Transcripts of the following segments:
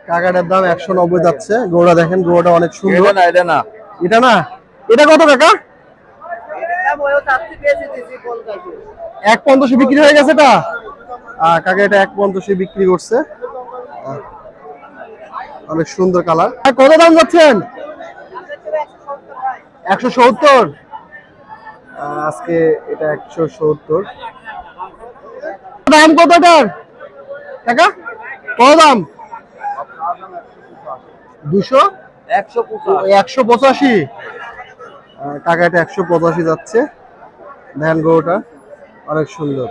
কাকাটার দাম 190 যাচ্ছে। গরুটা দেখেন, গরুটা অনেক সুন্দর। এটা না, এটা না, এটা না, এটা কত টাকা? 150 বিক্রি হয়ে গেছে এটা। কাকা এটা 150 বিক্রি করছে। অনেক সুন্দর কালার। কত দাম যাচ্ছেন? 170। আজকে এটা 170। দাম কত এটার টাকা? কত দাম? 200, 185। টাকা এটা 185 যাচ্ছে। ধ্যান গরুটা অনেক সুন্দর।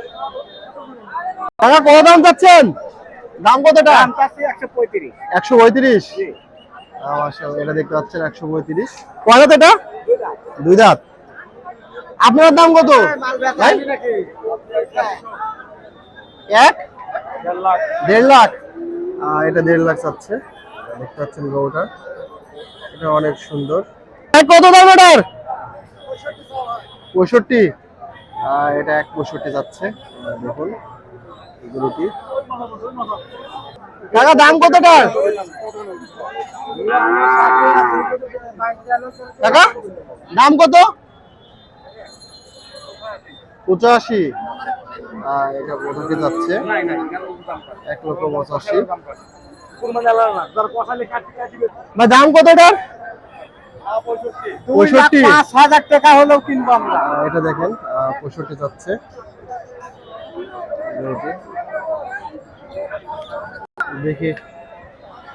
টাকা কত দাম যাচ্ছেন? দাম কত এটা? 135। এটা দেখতে পাচ্ছেন 135। কয় দাঁত এটা? 2 দাঁত। আপনার দাম কত? 1.5 লাখ। এটা 1.5 লাখ চাচ্ছে। দেখতে পাচ্ছেন গরুটা, এটা অনেক সুন্দর। কত দাম এটার? 65। এটা 1.65 যাচ্ছে। দেখুন গরুটি। টাকা দাম কত এটার? টাকা দাম কত? 85। এটা 85 যাচ্ছে। 1,85,000। ভাই দাম কত এটার? 65। 5,000 টাকা হলেও কিনবো আমরা। এটা দেখেন 65 যাচ্ছে। দেখি